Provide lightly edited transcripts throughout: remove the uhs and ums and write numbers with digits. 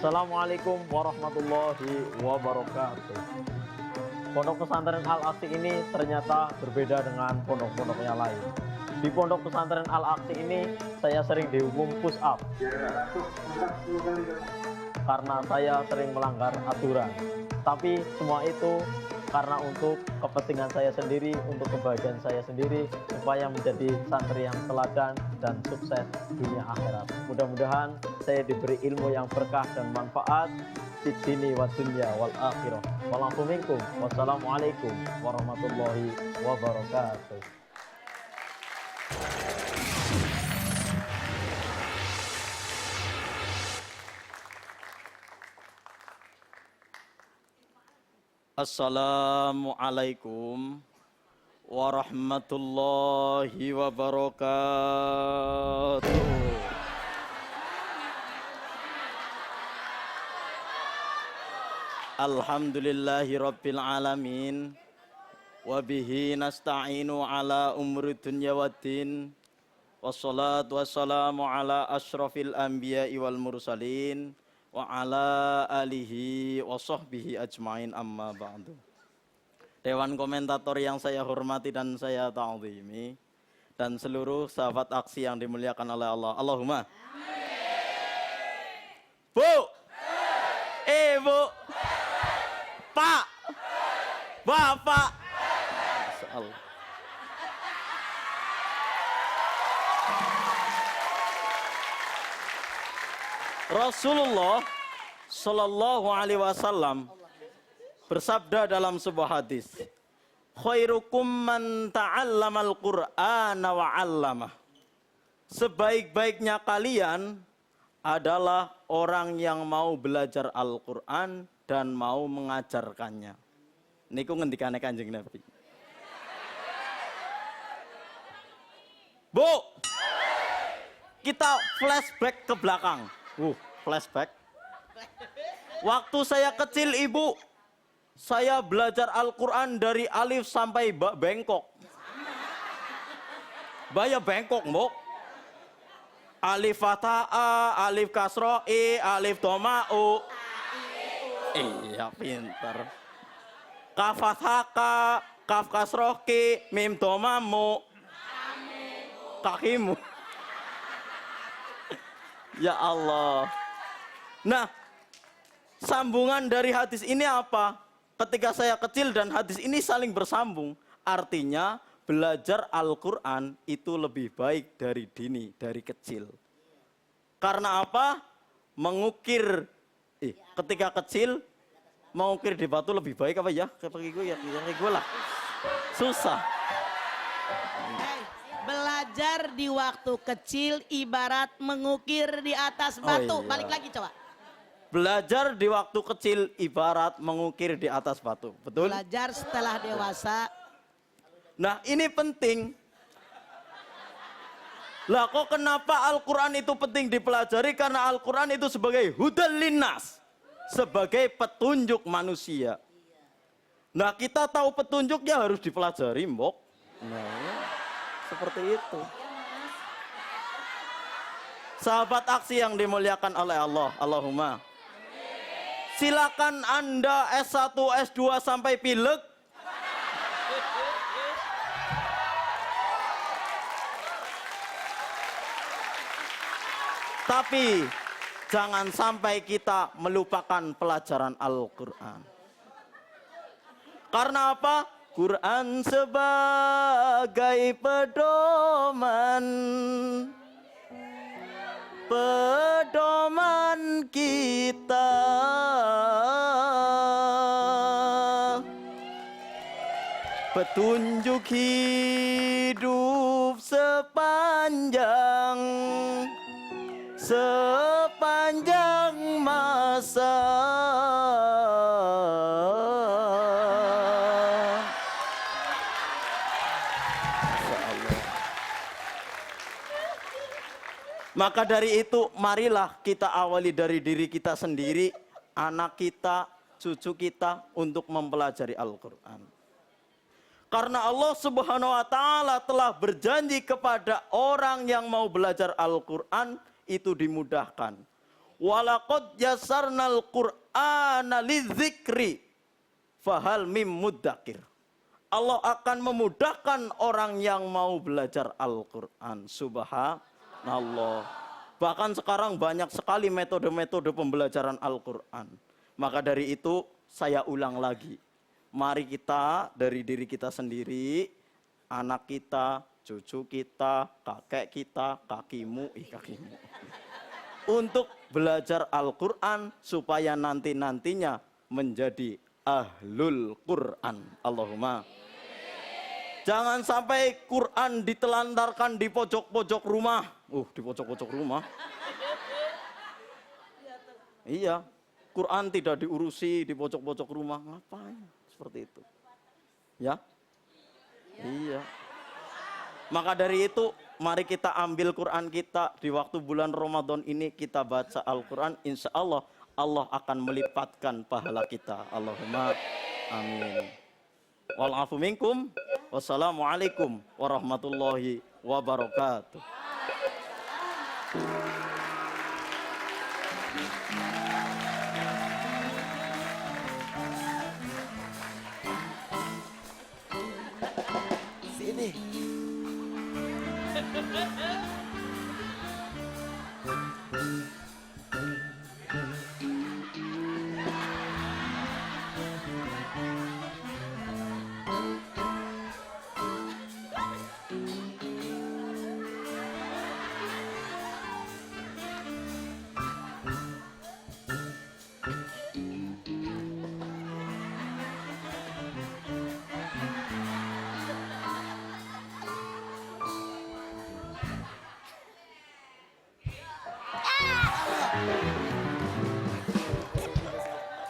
Assalamualaikum warahmatullahi wabarakatuh. Pondok pesantren Al-Aqsi ini ternyata berbeda dengan pondok-pondok yang lain. Di pondok pesantren Al-Aqsi ini saya sering dihukum push up karena saya sering melanggar aturan. Tapi semua itu karena untuk kepentingan saya sendiri, untuk kebahagiaan saya sendiri, supaya menjadi santri yang teladan dan sukses dunia akhirat. Mudah-mudahan saya diberi ilmu yang berkah dan manfaat di sini wa dunya wal akhirah. Wassalamualaikum warahmatullahi wabarakatuh. Assalamualaikum warahmatullahi wabarakatuh. Alhamdulillahi rabbil alamin. Wabihi nasta'inu ala umri dunya waddin. Wassalatu wassalamu ala ashrafil anbiya'i wal mursalin wa ala alihi wa sahbihi ajmain, amma ba'du. Dewan komentator yang saya hormati dan saya ta'zimi, dan seluruh sahabat aksi yang dimuliakan oleh Allah. Allahumma Bu, Ibu, Pak, Bapak. Masyaallah. Rasulullah Sallallahu Alaihi Wasallam bersabda dalam sebuah hadis, khairukum man ta'allamal Qur'ana wa 'allamah. Sebaik-baiknya kalian adalah orang yang mau belajar Al-Qur'an dan mau mengajarkannya. Niku ngendikane Kanjeng Nabi. Bu, kita flashback ke belakang. Flashback. Waktu saya kecil, Ibu, saya belajar Al-Quran dari alif sampai bengkok. Baya bengkok, Mbok. Alif fathah A, alif kasroh I, alif doma U. Iya, pinter. Kaf fathah K, kaf kasroh K, mim doma Mu. Kakimu. Ya Allah. Nah, sambungan dari hadis ini apa? Ketika saya kecil dan hadis ini saling bersambung, artinya belajar Al-Quran itu lebih baik dari dini, dari kecil. Karena apa? Mengukir, ketika kecil, mengukir di batu lebih baik apa ya? Kayak gue ya, kayak gue lah. Susah. Belajar di waktu kecil ibarat mengukir di atas batu. Iya. Balik lagi coba. Belajar di waktu kecil ibarat mengukir di atas batu. Betul? Belajar setelah dewasa. Nah, ini penting. Lah kok kenapa Al-Quran itu penting dipelajari? Karena Al-Quran itu sebagai hudal linnas, sebagai petunjuk manusia. Nah, kita tahu petunjuknya harus dipelajari, Mbok. Nah, seperti itu. Sahabat aksi yang dimuliakan oleh Allah, Allahumma. Silakan Anda S1, S2 sampai pilek. Tapi jangan sampai kita melupakan pelajaran Al-Quran. Karena apa? Quran sebagai pedoman, pedoman kita. Petunjuk hidup sepanjang masa. Maka dari itu, marilah kita awali dari diri kita sendiri, anak kita, cucu kita, untuk mempelajari Al-Quran. Karena Allah Subhanahu wa Ta'ala telah berjanji kepada orang yang mau belajar Al-Quran, itu dimudahkan. walaqad yassarnal qur'ana lidzikri fahal mim muddakir. Allah akan memudahkan orang yang mau belajar Al-Quran. Subhanallah. Bahkan sekarang banyak sekali metode-metode pembelajaran Al-Quran. Maka dari itu saya ulang lagi. Mari kita dari diri kita sendiri, anak kita, cucu kita, kakek kita, kakimu. Untuk belajar Al-Quran supaya nanti-nantinya menjadi ahlul Quran. Allahumma. Jangan sampai Quran ditelantarkan di pojok-pojok rumah. Di pojok-pojok rumah. Iya, Quran tidak diurusi di pojok-pojok rumah. Ngapain? Seperti itu. Ya? Iya. Maka dari itu, mari kita ambil Quran kita di waktu bulan Ramadan ini, kita baca Al-Quran. Insya Allah, Allah akan melipatkan pahala kita. Allahumma amin. Walafu minkum. Wassalamualaikum warahmatullahi wabarakatuh. Sini.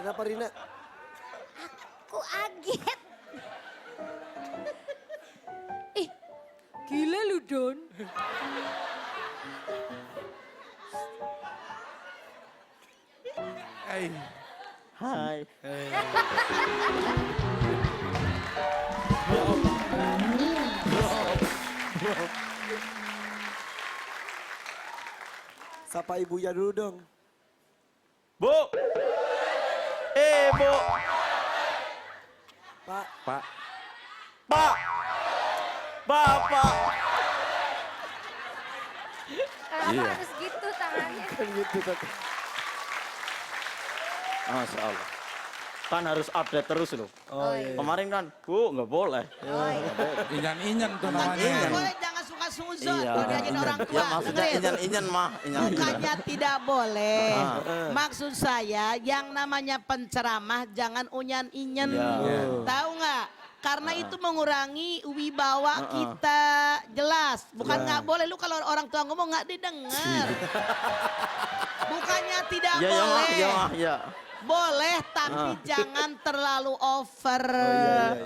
Kenapa Rina? Aku aget. Ih, gila lu Don. Hai. Sapa ibunya dulu dong. Bu. Bu. Pak. Pak. Bapak. Kenapa harus gitu tangannya? Kan gitu kan. Masya Allah. Kan harus update terus loh. Oh iya. Kemarin kan, Bu, nggak boleh. Oh, iya. Inyan-inyan tuh Tidak namanya. boleh, jangan suka suzon. Iya. Kalau diajarin orang tua. Ya maksudnya dengerin. inyan-inyan mah. Bukannya tidak boleh. Ah. Maksud saya yang namanya penceramah jangan unyan-inyan. Iya. Tahu nggak? Karena itu mengurangi wibawa kita. Jelas. Bukan nggak boleh. Lu kalau orang tua ngomong nggak didengar. Bukannya tidak Ya, boleh. ya. Boleh tapi jangan terlalu over.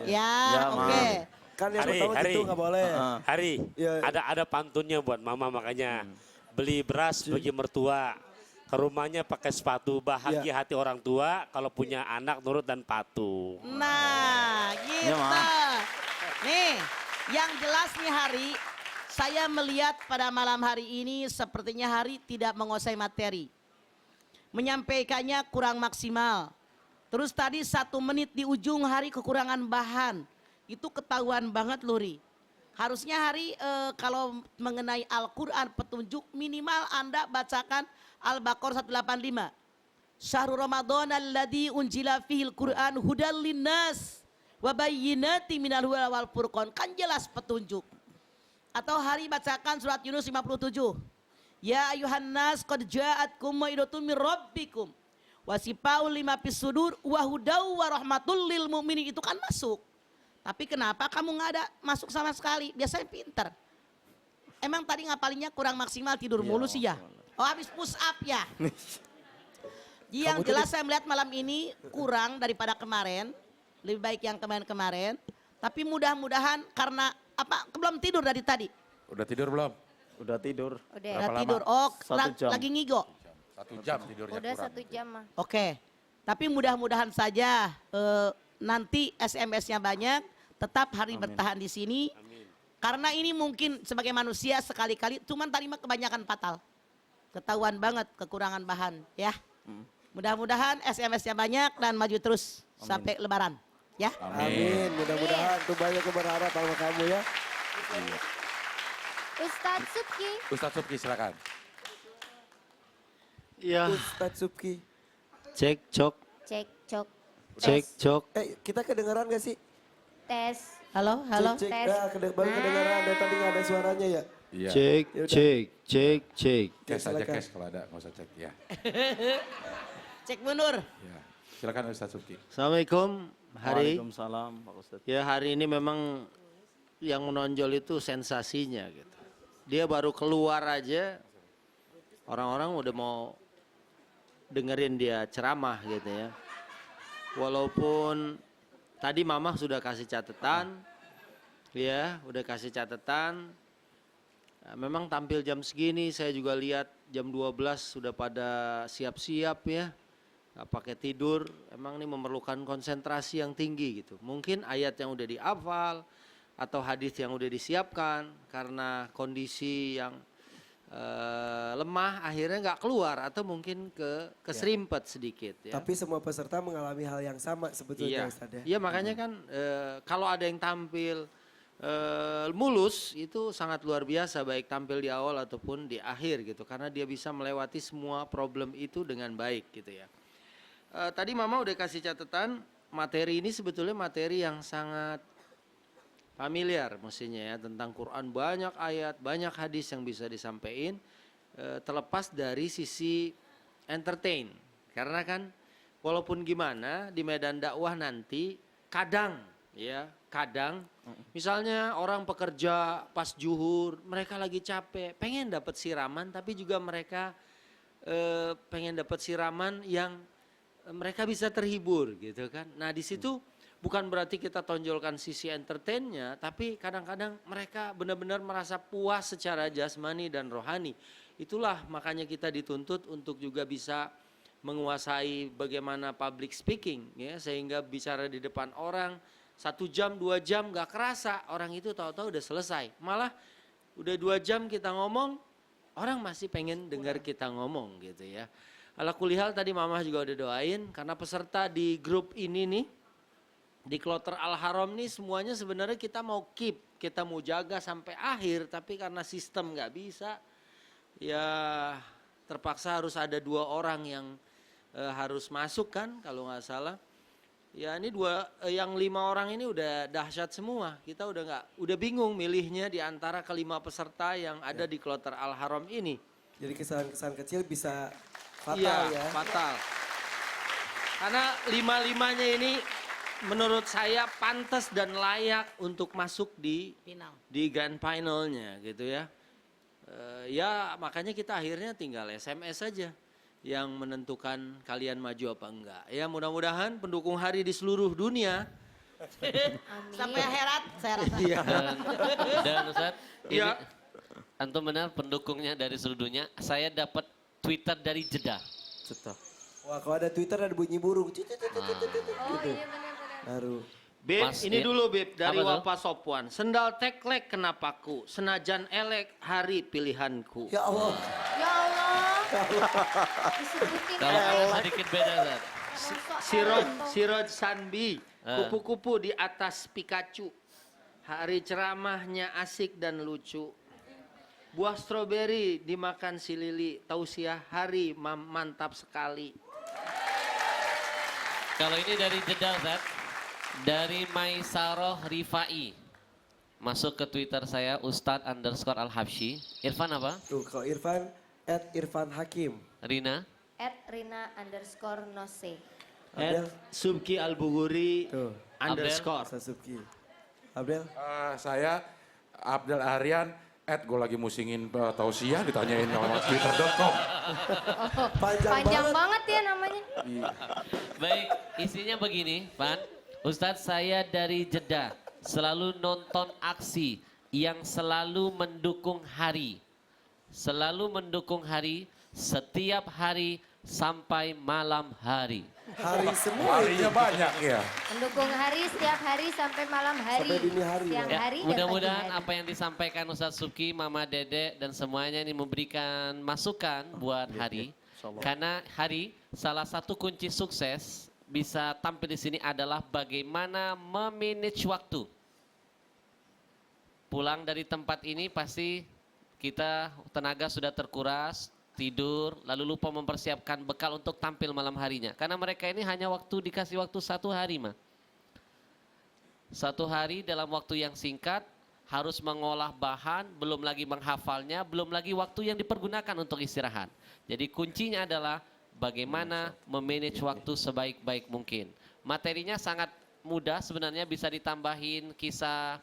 Ya, Ya, oke. Kan yang Hari, pertama Hari. gitu nggak boleh. Hari, Iya. ada pantunnya buat mama makanya beli beras bagi mertua, ke rumahnya pakai sepatu, bahagia hati orang tua kalau punya anak nurut dan patuh. Nah, gitu. Ma. Nih, yang jelas nih Hari, saya melihat pada malam hari ini sepertinya Hari tidak menguasai materi. Menyampaikannya kurang maksimal. Terus tadi 1 menit di ujung Hari kekurangan bahan. Itu ketahuan banget Luri. Harusnya Hari kalau mengenai Al-Quran petunjuk minimal Anda bacakan Al-Baqarah 185. Syahrul Ramadan alladzi unjila fihil Qur'an hudal linnas wa bayyinatin minal huda wal furqan. Kan jelas petunjuk. Atau Hari bacakan surat Yunus 57. Ya ayuhan nas qad ja'atkum mau'idatun mir rabbikum wa sifaa'un lima fis sudur wa hudaw wa rahmatul lil mu'minin. Itu kan masuk. Tapi kenapa kamu nggak ada masuk sama sekali? Biasanya pinter. Emang tadi ngapalinnya kurang maksimal, tidur mulu sih ya? Oh habis push up ya? Yang jelas saya melihat malam ini kurang daripada kemarin. Lebih baik yang kemarin-kemarin. Tapi mudah-mudahan karena apa? Belum tidur dari tadi? Udah tidur belum? Udah tidur. Udah, Udah lama? tidur. Oh 1 jam. lagi ngigo? 1 jam tidurnya udah kurang. 1 jam mah. Oke. Tapi mudah-mudahan saja nanti SMS-nya banyak. Tetap Hari bertahan di sini. Karena ini mungkin sebagai manusia sekali-kali. Cuman tadi mah kebanyakan fatal. Ketahuan banget kekurangan bahan ya. Mudah-mudahan SMS-nya banyak dan maju terus sampai lebaran ya. Amin. Mudah-mudahan tuh banyak yang berharap sama kamu ya. Ustadz Subki. Ustadz Subki silakan. Ya, Ustadz Subki. cek cok, Cek cok. cek cok. Kita kedengeran gak sih? Tes. Halo, halo. Cek, Tes. baru kedengeran. Dari tadi gak ada suaranya ya. Iya. Cek, Yaudah. cek, cek, cek. Kes aja silakan. kes kalau ada, nggak usah cek ya. Cek mundur. Ya. Silakan Ustadz Subki. Assalamualaikum, Hari. Waalaikumsalam Pak Ustadz. Ya hari ini memang yang menonjol itu sensasinya gitu. Dia baru keluar aja, orang-orang udah mau dengerin dia ceramah gitu ya. Walaupun tadi Mamah sudah kasih catatan, ya udah kasih catatan. Nah, memang tampil jam segini saya juga lihat jam 12 sudah pada siap-siap ya. Gak pakai tidur, emang ini memerlukan konsentrasi yang tinggi gitu. Mungkin ayat yang udah dihafal atau hadis yang udah disiapkan karena kondisi yang lemah akhirnya nggak keluar atau mungkin keserimpet sedikit ya. Tapi semua peserta mengalami hal yang sama sebetulnya Iya, Ustadz ya. iya makanya kan kalau ada yang tampil mulus itu sangat luar biasa baik tampil di awal ataupun di akhir gitu karena dia bisa melewati semua problem itu dengan baik gitu ya. Tadi Mama udah kasih catatan materi ini sebetulnya materi yang sangat familiar mestinya ya tentang Quran, banyak ayat, banyak hadis yang bisa disampaikan terlepas dari sisi entertain. Karena kan walaupun gimana di medan dakwah nanti kadang misalnya orang pekerja pas zuhur, mereka lagi capek, pengen dapat siraman tapi juga mereka pengen dapat siraman yang mereka bisa terhibur gitu kan. Nah, di situ bukan berarti kita tonjolkan sisi entertainnya, tapi kadang-kadang mereka benar-benar merasa puas secara jasmani dan rohani. Itulah makanya kita dituntut untuk juga bisa menguasai bagaimana public speaking, ya, sehingga bicara di depan orang 1 jam, 2 jam gak kerasa, orang itu tahu-tahu udah selesai. Malah udah 2 jam kita ngomong, orang masih pengen dengar kita ngomong gitu ya. Ala kulihal tadi Mama juga udah doain, karena peserta di grup ini nih, di Kloter Al-Haram nih semuanya sebenarnya kita mau keep, kita mau jaga sampai akhir, tapi karena sistem nggak bisa, ya terpaksa harus ada 2 orang yang harus masuk kan kalau nggak salah. Ya ini yang 5 orang ini udah dahsyat semua. Kita udah bingung milihnya di antara kelima peserta yang ada di Kloter Al-Haram ini. Jadi kesalahan-kesalahan kecil bisa fatal ya. Fatal. Karena 5-limanya ini menurut saya pantas dan layak untuk masuk di grand finalnya gitu ya. Ya makanya kita akhirnya tinggal SMS saja yang menentukan kalian maju apa enggak. Ya mudah-mudahan pendukung Hari di seluruh dunia. Sampai akhirat saya rasa. Iya. Dan Ustadz, ini Iya. antum benar pendukungnya dari seluruh dunia. Saya dapat Twitter dari Jeddah. Wah kalau ada Twitter ada bunyi burung. Oh Gitu. iya benar-benar. Baru. Beb, Mas, ini ya. dulu Beb dari Apa tuh? Wapa Sopwan. Sendal teklek kenapaku, senajan elek hari pilihanku. Ya Allah. Ya Allah. Disebutin Kalau aja. saya sedikit beda, Ustadz. Siroj Sanbi, kupu-kupu di atas Pikachu. Hari ceramahnya asik dan lucu. Buah stroberi dimakan si Lili, tausiah hari mantap sekali. Kalau ini dari Jeddah, Ustadz. Dari Maisaroh Rifai. Masuk ke Twitter saya, Ustadz_Al-Habsyi. Irfan apa? Tuh kalau Irfan, @Irfan Hakim. Rina? @Rina_Nose. Abdel. Subki Al-Buguri Tuh. _ Sasuki. Abdel. Saya Abdel Aryan, gue lagi musingin tausiah ditanyain sama twitter.com. Panjang banget ya namanya. Baik, isinya begini, Pan. Ustadz, saya dari Jeddah. Selalu nonton aksi yang selalu mendukung Hari. Selalu mendukung Hari, setiap hari sampai malam hari. Hari semua Harinya banyak ya. Mendukung hari setiap hari sampai malam hari. Sampai dini hari. Siang Ya, hari dan mudah-mudahan pagi hari. apa yang disampaikan Ustadz Suki, Mama Dede, dan semuanya ini memberikan masukan buat Hari. Karena Hari, salah satu kunci sukses bisa tampil di sini adalah bagaimana memanage waktu. Pulang dari tempat ini pasti kita tenaga sudah terkuras, tidur, lalu lupa mempersiapkan bekal untuk tampil malam harinya. Karena mereka ini hanya dikasih waktu 1 hari, mah. 1 hari dalam waktu yang singkat, harus mengolah bahan, belum lagi menghafalnya, belum lagi waktu yang dipergunakan untuk istirahat. Jadi kuncinya adalah bagaimana memanage waktu sebaik-baik mungkin. Materinya sangat mudah sebenarnya, bisa ditambahin kisah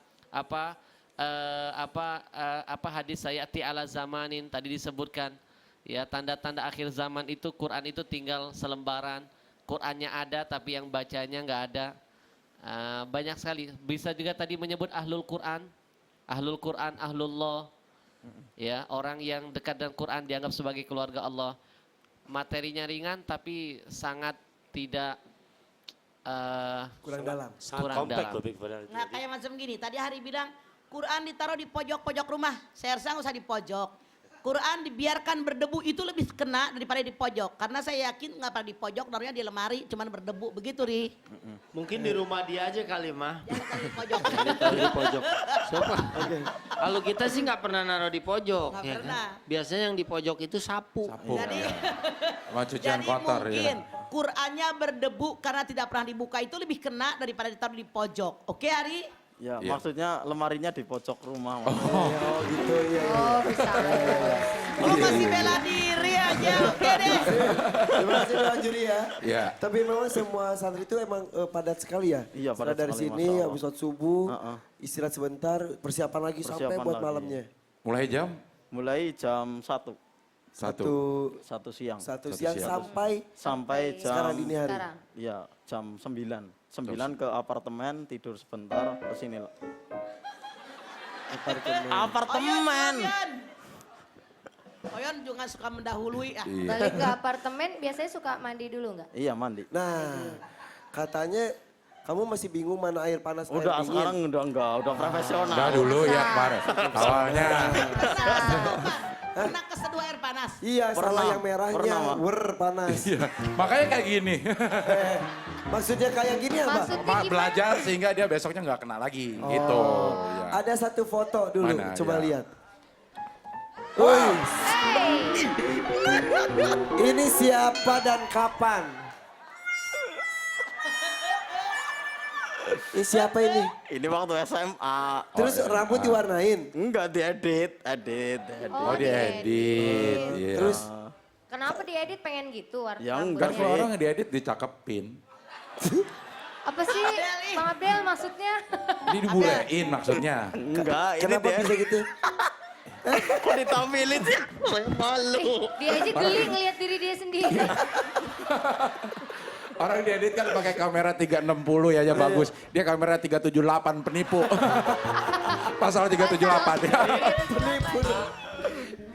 hadis sayati ala zamanin tadi disebutkan. Ya, tanda-tanda akhir zaman itu Quran itu tinggal selembaran. Qurannya ada tapi yang bacanya nggak ada. Banyak sekali. Bisa juga tadi menyebut ahlul Quran, ahlullah. Ya, orang yang dekat dengan Quran dianggap sebagai keluarga Allah. Materinya ringan tapi sangat tidak kurang dalam. Sangat Kurang kompak dalam. lebih kepada Nah kayak macam gini, tadi Hari bilang Quran ditaruh di pojok-pojok rumah. Saya rasa nggak usah di pojok. Quran dibiarkan berdebu itu lebih kena daripada di pojok. Karena saya yakin nggak pernah di pojok, naruhnya di lemari, cuman berdebu. Begitu, Ri. Mungkin di rumah dia aja kali mah. Jangan taruh di pojok. Taruh di pojok. Siapa? Kalau kita sih nggak pernah naruh di pojok. Nggak ya pernah. Kan? Biasanya yang di pojok itu sapu. Jadi, Sama cucian jadi kotor mungkin ya. Qurannya berdebu karena tidak pernah dibuka itu lebih kena daripada ditaruh di pojok. Oke, Hari? Ya, Iya. maksudnya lemarinya di pojok rumah. Mas. Oh gitu ya. Oh, bisa. Lu masih bela diri aja, oke deh. Terima kasih Bang Juri ya. Iya. Tapi memang semua santri itu emang padat sekali ya. Iya, Setelah padat dari sekali, sini Masya Allah. habis sholat subuh, Heeh. istirahat sebentar, persiapan lagi sampai Persiapan buat lagi. malamnya. Mulai jam Mulai jam 1 1. siang Satu Satu siang siang. sampai jam sekarang dini hari. Sekarang. ya jam 9 ke apartemen, tidur sebentar, ke sini. Apartemen. Oyon juga suka mendahului ya. Iya. Balik ke apartemen biasanya suka mandi dulu nggak? Iya, mandi. Nah, katanya kamu masih bingung mana air panas Udah air dingin. sekarang udah profesional. Udah dulu ya kemarin. Awalnya. Pernah keseduh air panas. Iya, Pernah, sama yang merahnya, pernah, Mak. wer panas. Iya. Makanya kayak gini. Maksudnya kayak gini ya, Mbak? Maksudnya gimana? Belajar sehingga dia besoknya nggak kena lagi. Gitu. Ya. Ada satu foto dulu, Mana, coba ya. lihat. Wih, Hey, ini siapa dan kapan? Ini siapa ini? Ini waktu SMA. Terus rambut diwarnain? Enggak, diedit. Oh diedit. Iya. Terus kenapa diedit pengen gitu Ya, Kan enggak. kalau orang diedit dicakepin. Apa sih Bang Abdel maksudnya? Ini dibulein maksudnya. Enggak, ini kenapa bisa gitu? Kok ditampilin sih? Saya malu. Dia aja geli ngeliat diri dia sendiri. Orang diedit kan pakai kamera 360 ya aja bagus. Dia kamera 378 penipu. Pasal 378 ya.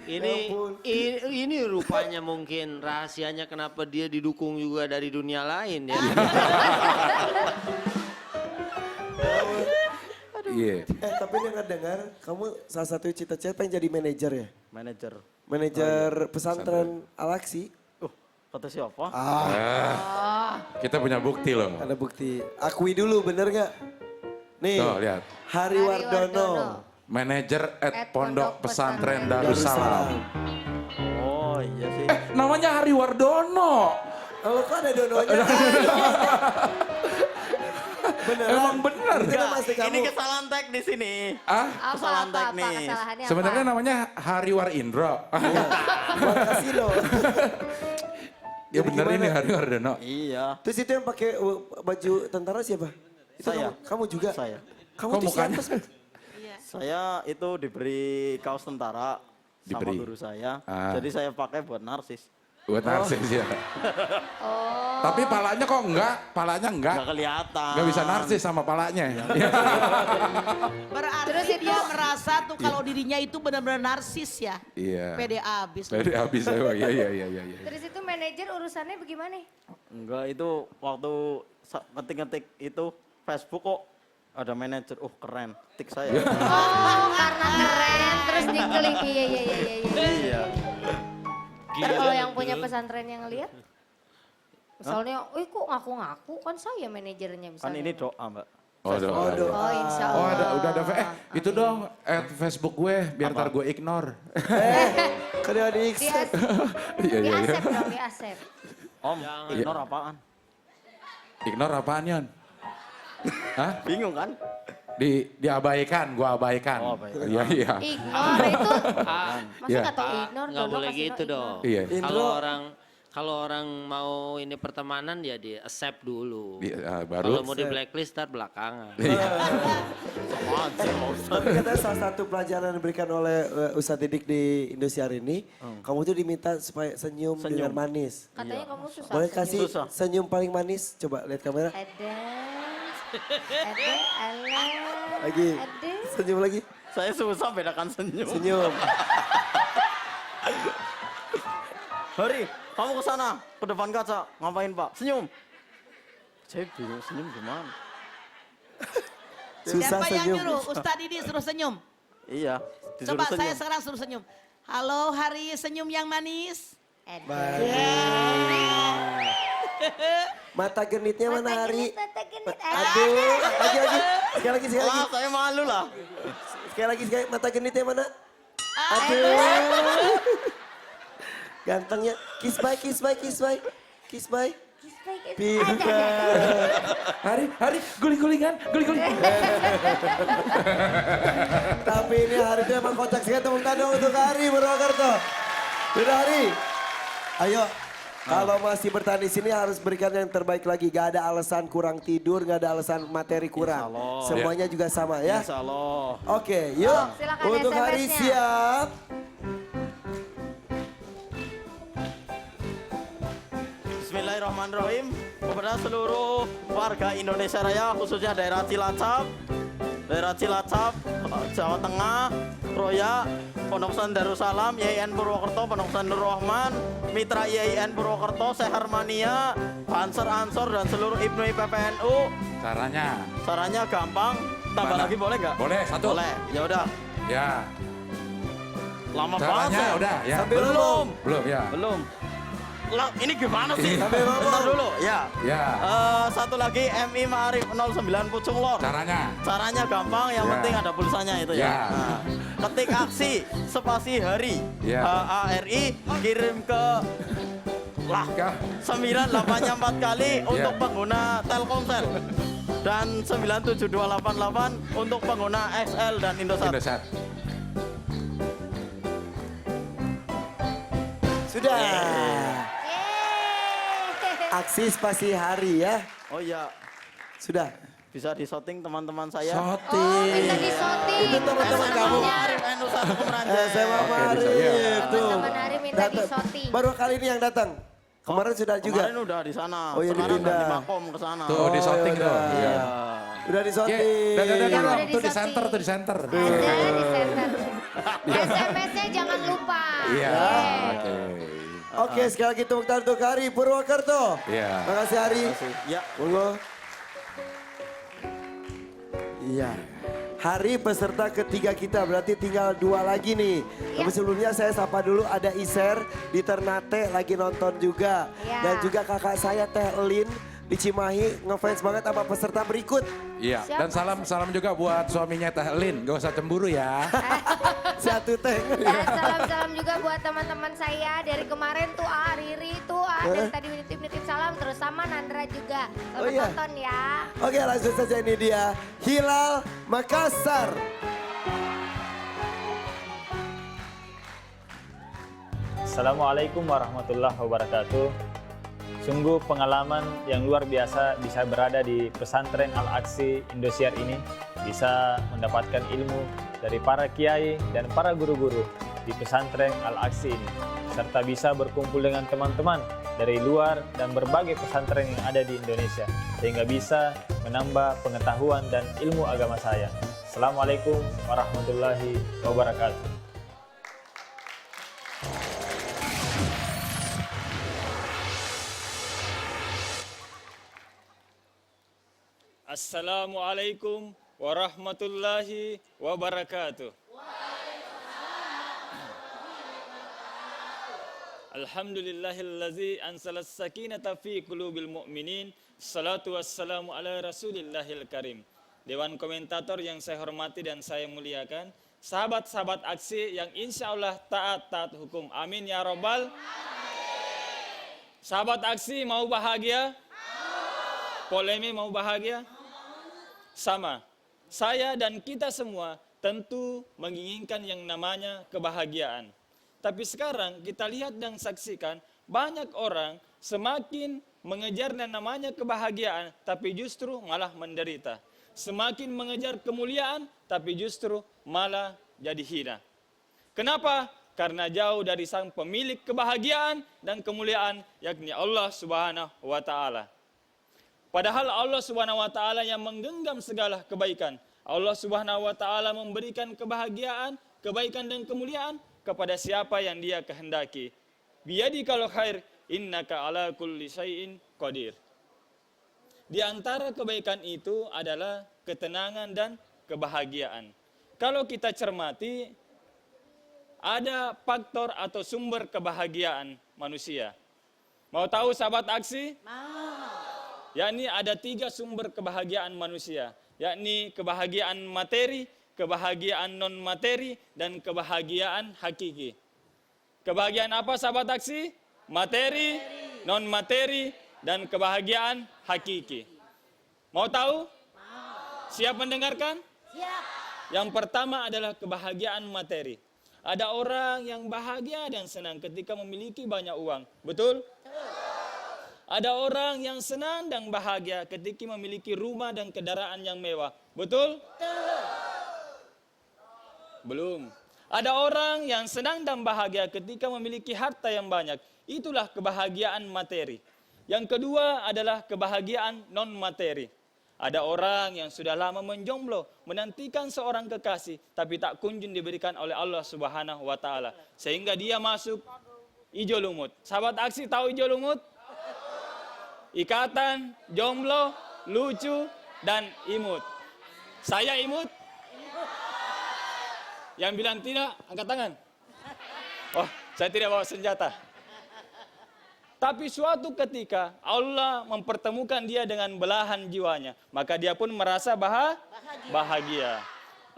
Ini rupanya mungkin rahasianya kenapa dia didukung juga dari dunia lain ya. Iya. Tapi dengar kamu salah satu cita-cita pengen jadi manajer ya? Manajer. Manajer pesantren Al-Aqsi. Kata siapa? Kita punya bukti loh. Ada bukti. Akui dulu bener gak? Nih, Tuh lihat. Hari Wardono. Manajer At Pondok Pondok Pesantren Darussalam. Darussalam. Oh iya sih. Namanya Hari Wardono. Kalau kok ada dononya? Beneran? Emang bener. Itu nama asli kamu. Ini kesalahan teknis ini. Ah, Kesalahan Apa teknis. kesalahannya apa? sebenarnya namanya Hari Warindro. Makasih loh. Ya Jadi bener gimana? ini Hari Wardono. Iya. Terus itu yang pakai baju tentara siapa? Itu Saya. Kamu juga? Saya. Kamu Kok tuh mukanya? siapa? Saya itu diberi kaos tentara sama Diberi. guru saya. Ah. Jadi saya pakai buat narsis. Buat narsis ya. Oh. Tapi palanya kok enggak? Palanya enggak. Nggak kelihatan. Nggak bisa narsis sama palanya. Berarti Terus itu- dia merasa tuh kalau dirinya itu benar-benar narsis ya. Iya. Pede abis. Pede habis saya. Iya. Terus itu manajer urusannya bagaimana? Enggak, itu waktu ngetik-ngetik itu Facebook kok ada manajer. Oh keren, tik saya. Oh, karena keren terus diklik. Iya. Iya. Ntar kalau yang punya pesantren yang lihat, misalnya, kok ngaku-ngaku kan saya manajernya misalnya. Kan ini doa, Mbak. Oh, doa. Oh, insya Oh Allah. udah ada itu dong Facebook gue biar ntar gue ignore. Kedua di Di asep dong, di asep. Om, ignore apaan? Ignore apaan Yon? Hah? Bingung kan? Diabaikan, gue abaikan. Oh, abaikan. Iya. Ignore itu, masa Iya. nggak tahu ignore? Nggak Dono boleh kasih no gitu ignore. dong. Iya. Kalau orang mau ini pertemanan ya di accept dulu. Baru. Kalau mau di blacklist ntar belakangan. Tapi katanya salah satu pelajaran yang diberikan oleh Ustadz Didik di Indosiar ini, kamu tuh diminta supaya senyum dengan manis. Katanya kamu susah. Boleh kasih Susah. senyum paling manis? Coba lihat kamera. Ada, ala. Lagi. Ada. Senyum lagi. Saya susah bedakan senyum. Senyum. Hari, kamu ke sana, ke depan kaca. Ngapain, Pak? Senyum. Saya bingung senyum gimana? Susah Siapa yang senyum. nyuruh? Ustadz Didi suruh senyum. Iya, disuruh Coba saya senyum. sekarang suruh senyum. Halo Hari, senyum yang manis. Mata genitnya mana Hari? Mata genit. Aduh, lagi. Sekali lagi. Wah, saya malu lah. Sekali lagi, mata genitnya mana? Aduh. Gantengnya. Kiss bye. Pintar. Hari, guling-gulingan. Tapi ini Hari itu emang kocak sekali. Tepuk tangan untuk Hari Purwokerto. Sudah Hari. Ayo. Kalau masih bertahan di sini harus berikan yang terbaik lagi. Gak ada alasan kurang tidur, gak ada alasan materi kurang. Insya Allah. Semuanya juga sama ya. Insya Allah. Oke, yuk. silakan Untuk Hari SMS-nya. siap. Bismillahirrahmanirrahim. Kepada seluruh warga Indonesia Raya, khususnya daerah Cilacap, Jawa Tengah, Roya, Pondok Pesantren Darussalam, YIN Purwokerto, Pondok Pesantren Nur Rahman, Mitra YIN Purwokerto, Seharmania, Banser Ansor, dan seluruh Ibnu IPPNU. Caranya gampang. Tambah Mana? lagi boleh nggak? Boleh, satu. Boleh. Ya udah. Ya. Lama Caranya banget. udah ya. Belum. Belum ya. Belum. Lah, ini gimana sih? Sambil ngomong. Bentar dulu, ya. Ya. Satu lagi MI Ma'arif 09 Pucung Lor. Caranya gampang, yang Ya. penting ada pulsanya itu ya. Ya. Nah, ketik aksi spasi hari Ya. HARI kirim ke 98-nya 4 kali untuk pengguna Telkomsel dan 97288 untuk pengguna XL dan Indosat. Sudah. Yeay. Aksi spasi Hari ya. Oh iya, Sudah. bisa disorting teman-teman saya. Oh, bisa disorting. Itu teman-teman kamu. Ma'arif NU1 Kemeranjang. SMA Oke, Mari bisa, ya. itu. Teman-teman Hari minta Datang. disorting. Baru kali ini yang datang. Kemarin sudah juga. Kemarin udah di sana. Oh, iya, Sekarang dipindah. udah di Makom ke sana. Tuh, di sorting ya tuh. udah. Iya. Udah disorting. Yang udah Tuh di disorting. center. Ada di center. SMS-nya jangan lupa. Iya. Yeay. Oke. Oke, sekali lagi tepuk tangan untuk Hari Purwokerto. Iya. Makasih Hari. Ya. Monggo. Iya. Hari peserta ketiga kita berarti tinggal 2 lagi nih. Iya. Tapi sebelumnya saya sapa dulu ada Iser di Ternate lagi nonton juga. Iya. Dan juga kakak saya Teh Lin di Cimahi ngefans banget sama peserta berikut. Iya. Siapa? Dan salam juga buat suaminya Teh Lin. Gak usah cemburu ya. Satu Teh. Dan salam-salam juga buat teman-teman saya dari kemarin tuh Riri tuh dari tadi nitip-nitip salam terus sama Nandra juga. Selamat Oh, iya. nonton ya. Oke langsung saja ini dia Hilal Makassar. Assalamualaikum warahmatullahi wabarakatuh. Sungguh pengalaman yang luar biasa bisa berada di pesantren Al-Aksi Indosiar ini. Bisa mendapatkan ilmu dari para kiai dan para guru-guru di pesantren Al-Aksi ini. serta bisa berkumpul dengan teman-teman dari luar dan berbagai pesantren yang ada di Indonesia, sehingga bisa menambah pengetahuan dan ilmu agama saya. Assalamualaikum warahmatullahi wabarakatuh. Assalamualaikum warahmatullahi wabarakatuh. Alhamdulillahillazi anzalas sakinata fi qulubil mu'minin. Salatu wassalamu ala rasulillahil karim. Dewan komentator yang saya hormati dan saya muliakan, sahabat-sahabat aksi yang insya Allah taat hukum. Amin ya robbal. Sahabat aksi mau bahagia? Polemi mau bahagia? Sama. Saya dan kita semua tentu menginginkan yang namanya kebahagiaan. Tapi sekarang kita lihat dan saksikan banyak orang semakin mengejar yang namanya kebahagiaan, tapi justru malah menderita. Semakin mengejar kemuliaan, tapi justru malah jadi hina. Kenapa? Karena jauh dari sang pemilik kebahagiaan dan kemuliaan, yakni Allah Subhanahu wa Ta'ala. Padahal Allah Subhanahu wa Ta'ala yang menggenggam segala kebaikan. Allah Subhanahu wa Ta'ala memberikan kebahagiaan, kebaikan dan kemuliaan kepada siapa yang Dia kehendaki. Biyadikal khair, innaka ala kulli syai'in qadir. Di antara kebaikan itu adalah ketenangan dan kebahagiaan. Kalau kita cermati, ada faktor atau sumber kebahagiaan manusia. Mau tahu sahabat aksi? Mau. Yakni ada 3 sumber kebahagiaan manusia, yakni kebahagiaan materi, kebahagiaan non materi, dan kebahagiaan hakiki. Kebahagiaan apa sahabat aksi? Materi, non materi, dan kebahagiaan hakiki. Mau tahu? Mau. Siap mendengarkan? Siap. Yang pertama adalah kebahagiaan materi. Ada orang yang bahagia dan senang ketika memiliki banyak uang. Betul? Betul. Ada orang yang senang dan bahagia ketika memiliki rumah dan kendaraan yang mewah. Betul? Betul. Belum. Ada orang yang senang dan bahagia ketika memiliki harta yang banyak. Itulah kebahagiaan materi. Yang kedua adalah kebahagiaan non materi. Ada orang yang sudah lama menjomblo, menantikan seorang kekasih, tapi tak kunjung diberikan oleh Allah Subhanahu wa Ta'ala. Sehingga dia masuk ijo lumut. Sahabat aksi tahu ijo lumut? Ikatan, jomblo, lucu, dan imut. Saya imut? Yang bilang tidak, angkat tangan. Oh, saya tidak bawa senjata. Tapi suatu ketika Allah mempertemukan dia dengan belahan jiwanya, maka dia pun merasa bahagia.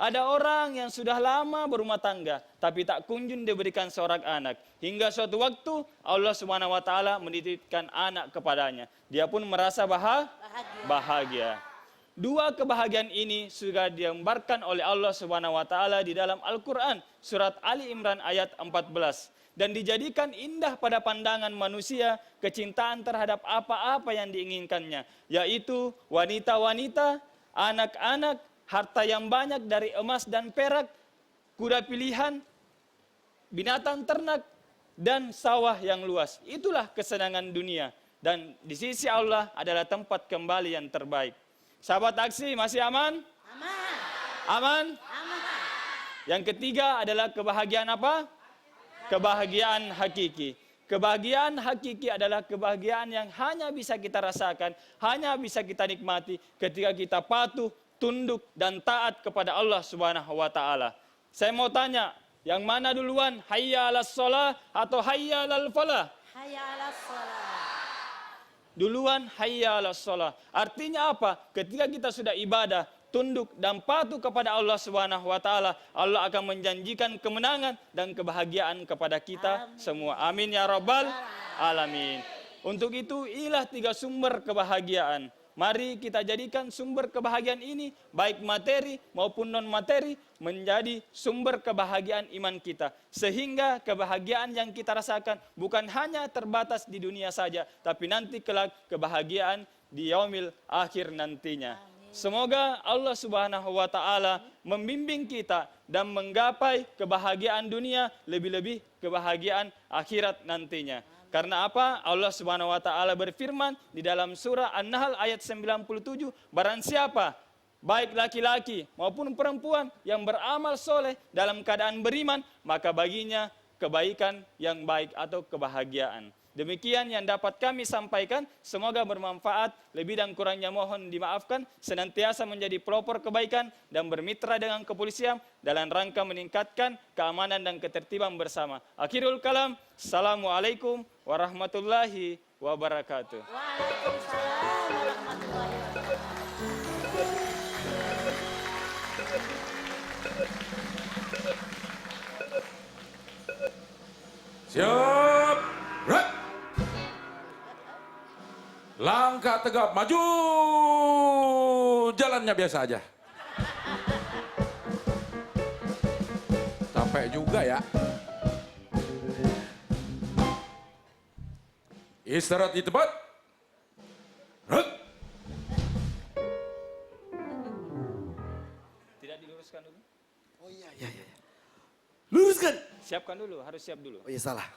Ada orang yang sudah lama berumah tangga, tapi tak kunjung diberikan seorang anak. Hingga suatu waktu Allah Subhanahu wa Ta'ala menitipkan anak kepadanya. Dia pun merasa bahagia. 2 kebahagiaan ini sudah digambarkan oleh Allah Subhanahu wa Ta'ala di dalam Al-Quran, surat Ali Imran ayat 14. Dan dijadikan indah pada pandangan manusia kecintaan terhadap apa-apa yang diinginkannya, yaitu wanita-wanita, anak-anak, harta yang banyak dari emas dan perak, kuda pilihan, binatang ternak, dan sawah yang luas. Itulah kesenangan dunia. Dan di sisi Allah adalah tempat kembali yang terbaik. Sahabat aksi masih aman? Aman. Aman? Aman. Yang ketiga adalah kebahagiaan apa? Kebahagiaan hakiki. Kebahagiaan hakiki adalah kebahagiaan yang hanya bisa kita rasakan, hanya bisa kita nikmati ketika kita patuh, tunduk dan taat kepada Allah Subhanahu wa Ta'ala. Saya mau tanya, yang mana duluan? Hayya 'alas shalah atau hayya 'alal falah? Hayya 'alas shalah. Duluan hayya 'alas shalah. Artinya apa? Ketika kita sudah ibadah, tunduk dan patuh kepada Allah Subhanahu wa Ta'ala, Allah akan menjanjikan kemenangan dan kebahagiaan kepada kita semua. Amin ya rabbal alamin. Untuk itu, inilah 3 sumber kebahagiaan. Mari kita jadikan sumber kebahagiaan ini, baik materi maupun non-materi, menjadi sumber kebahagiaan iman kita. Sehingga kebahagiaan yang kita rasakan bukan hanya terbatas di dunia saja, tapi nanti kelak kebahagiaan di yaumil akhir nantinya. Semoga Allah Subhanahu wa taala membimbing kita dan menggapai kebahagiaan dunia, lebih-lebih kebahagiaan akhirat nantinya. Karena apa? Allah Subhanahu wa taala berfirman di dalam surah An-Nahl ayat 97, barang siapa baik laki-laki maupun perempuan yang beramal soleh dalam keadaan beriman, maka baginya kebaikan yang baik atau kebahagiaan. Demikian yang dapat kami sampaikan, semoga bermanfaat. Lebih dan kurangnya mohon dimaafkan. Senantiasa menjadi pelopor kebaikan dan bermitra dengan kepolisian dalam rangka meningkatkan keamanan dan ketertiban bersama. Akhirul kalam, Assalamualaikum warahmatullahi wabarakatuh. Waalaikumsalam warahmatullahi wabarakatuh. Siap. Gerak. Langkah tegap maju. Jalannya biasa aja. Capek juga ya. Istirahat di tempat. Gerak. Tidak diluruskan dulu? Oh iya. Luruskan. Siapkan dulu, harus siap dulu. Oh iya salah.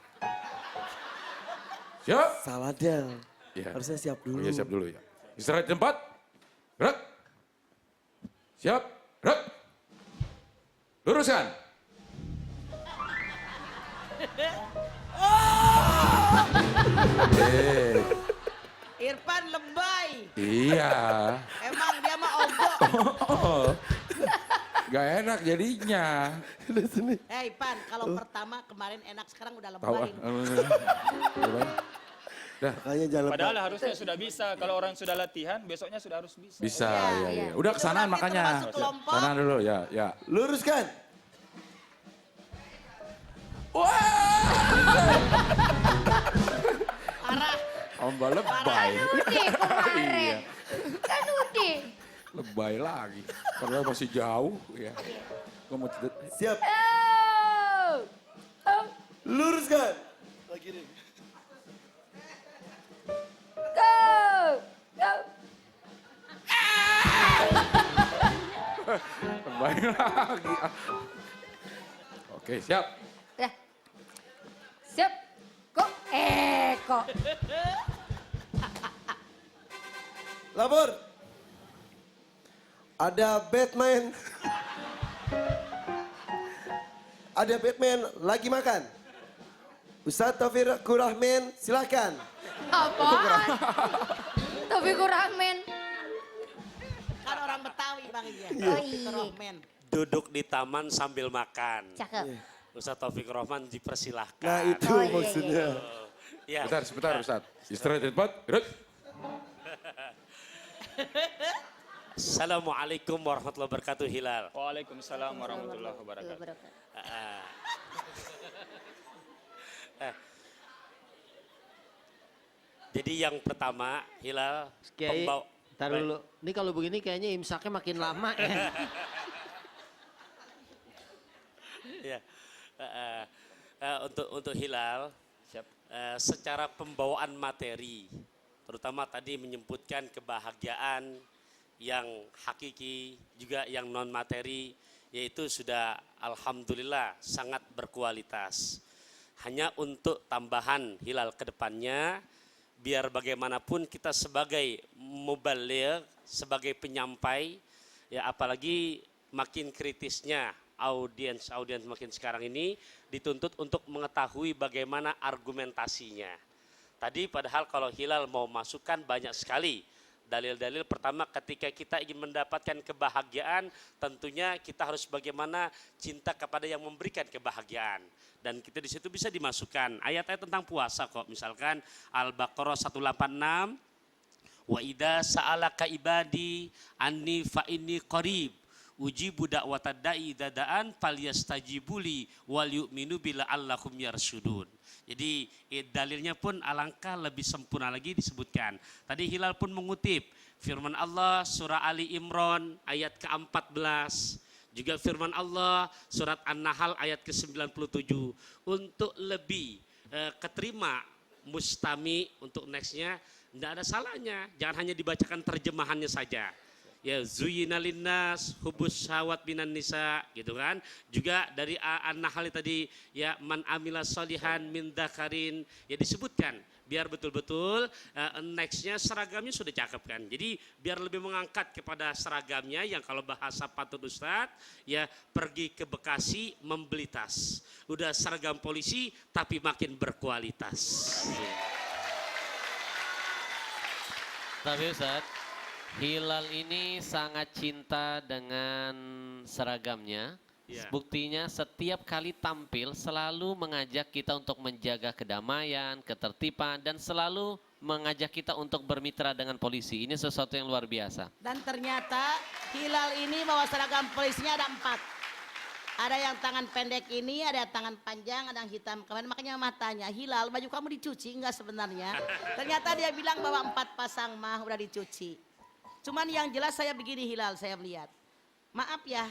Siap. Salah Del. Ya. Harusnya siap dulu. Oh iya siap dulu ya. Istirahat di tempat. Gerak. Siap. Gerak. Luruskan. Irfan lebay. Iya. Emang dia mah ogok. Gak enak jadinya. Hei Pan, kalau pertama kemarin enak, sekarang udah Tahu lebay. Makanya jalan. Padahal harusnya sudah bisa. Kalau orang sudah latihan, besoknya sudah harus bisa. Bisa, Iya, ya, iya. ya. Udah kesanaan Itu berarti makanya. termasuk kelompok. Sana dulu, ya, ya. Luruskan. Parah. Ombak lebay. Udah kemarin. Iya. Kan udah. Lebay lagi. Padahal masih jauh, ya. Gua mau Siap. Oh. Oh. Luruskan. Go. Go. lebay lagi. Oke, siap. Dah. Siap. Kok. Kok. Labor. Ada Batman. Ada Batman lagi makan. Ustadz Taufik Rahman, silakan. Apaan? Tapi kurang men. Kan orang Betawi Bang iya. Oh iya. Rohman. Duduk di taman sambil makan. Cakep. Ustaz Taufik Rahman dipersilahkan. Nah itu Oh, iya, iya, maksudnya. Ya. Sebentar, Ustaz. Istirahat di tempat. Gerak. Assalamualaikum warahmatullahi wabarakatuh, Hilal. Waalaikumsalam warahmatullahi wabarakatuh. Jadi yang pertama, Hilal, Kiai, tar dulu. Ini kalau begini kayaknya imsaknya makin lama ya. Ya. Untuk Hilal, secara pembawaan materi, terutama tadi menyebutkan kebahagiaan yang hakiki, juga yang non materi, yaitu sudah alhamdulillah sangat berkualitas. Hanya untuk tambahan Hilal ke depannya, biar bagaimanapun kita sebagai mubaligh, sebagai penyampai, ya apalagi makin kritisnya audiens makin sekarang ini dituntut untuk mengetahui bagaimana argumentasinya. Tadi padahal kalau Hilal mau masukkan banyak sekali dalil-dalil. Pertama, ketika kita ingin mendapatkan kebahagiaan, tentunya kita harus bagaimana cinta kepada yang memberikan kebahagiaan. Dan kita di situ bisa dimasukkan ayat-ayat tentang puasa kok. Misalkan Al-Baqarah 186, wa idza sa'alaka ibadi anni fa inni qarib ujibu da'watad da'i dadaan falyastajibuli wal yu'minu bila allahum yarsyudun. Jadi dalilnya pun alangkah lebih sempurna lagi disebutkan. Tadi Hilal pun mengutip firman Allah surah Ali Imran ayat ke-14. Juga firman Allah surat An-Nahl ayat ke-97. Untuk lebih keterima mustami untuk nextnya, tidak ada salahnya. Jangan hanya dibacakan terjemahannya saja. ya zuyina linnas hubus syahwat minan nisa gitu kan. Juga dari An-Nahl tadi ya man amila sholihan min dzakarin ya disebutkan biar betul-betul nextnya seragamnya sudah cakep kan. Jadi biar lebih mengangkat kepada seragamnya yang kalau bahasa patut Ustadz ya pergi ke Bekasi membeli tas. Udah seragam polisi tapi makin berkualitas. Tapi Ustadz, Hilal ini sangat cinta dengan seragamnya. Ya. Buktinya setiap kali tampil selalu mengajak kita untuk menjaga kedamaian, ketertiban, dan selalu mengajak kita untuk bermitra dengan polisi. Ini sesuatu yang luar biasa. Dan ternyata Hilal ini bawa seragam polisinya ada 4. Ada yang tangan pendek ini, ada yang tangan panjang, ada yang hitam. Kemarin makanya mama tanya, Hilal baju kamu dicuci enggak sebenarnya? Ternyata dia bilang bahwa 4 pasang mah udah dicuci. Cuman yang jelas saya begini Hilal, saya melihat. Maaf ya,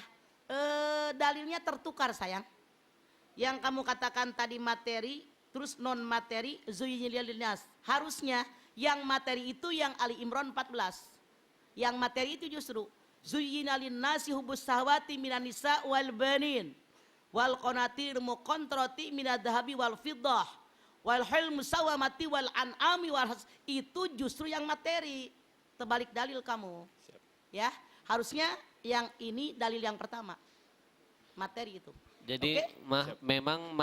dalilnya tertukar sayang. Yang kamu katakan tadi materi, terus non materi, zuyyinil linnas. Harusnya yang materi itu yang Ali Imran 14. Yang materi itu justru zuyyina linnasi hubus sahwati minan nisa wal banin wal qanatir muqantarati minadh dhahabi wal fiddah wal hil musawamati wal an'ami wal itu justru yang materi. Terbalik dalil kamu. Ya, harusnya yang ini dalil yang pertama. Materi itu. Jadi memang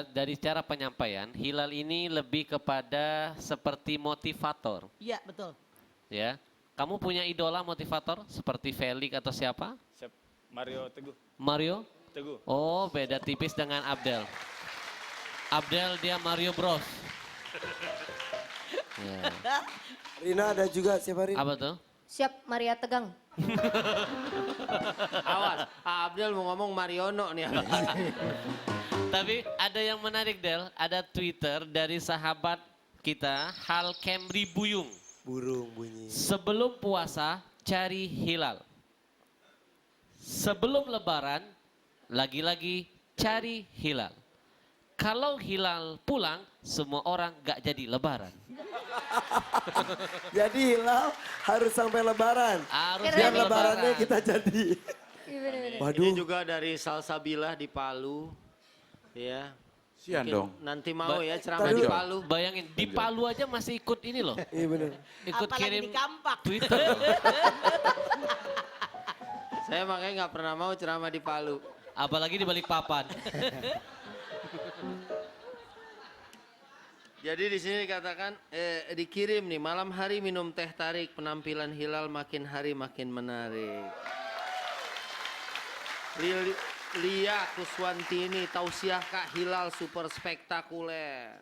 dari cara penyampaian Hilal ini lebih kepada seperti motivator. Iya, betul. Ya. Kamu punya idola motivator seperti Felix atau siapa? Mario Teguh. Mario? Teguh. Oh, beda tipis dengan Abdel. Abdel dia Mario Bros. Ya. Rina ada juga, siapa Rina? Apa tuh? Siap, Maria Tegang. Awas, Abdel mau ngomong Mariono nih. Tapi ada yang menarik Del, ada Twitter dari sahabat kita Hal Kemri Buyung. Burung bunyi. Sebelum puasa cari hilal. Sebelum lebaran lagi-lagi cari hilal. Kalau hilal pulang semua orang gak jadi lebaran. Jadi hilal harus sampai lebaran. Harus Biar sampai lebarannya lebaran. kita jadi. Waduh. Ini juga dari Salsabilah di Palu. Ya. Sian Mungkin dong. nanti mau ya ceramah Tadi- di Palu. Bayangin di Palu aja masih ikut ini loh. Iya benar. Ikut Apalagi kirim di Kampak. Twitter. Saya makanya nggak pernah mau ceramah di Palu. Apalagi di Balikpapan. Jadi di sini dikatakan dikirim nih malam hari minum teh tarik penampilan hilal makin hari makin menarik. Lia Kuswantini tausiah Kak Hilal super spektakuler.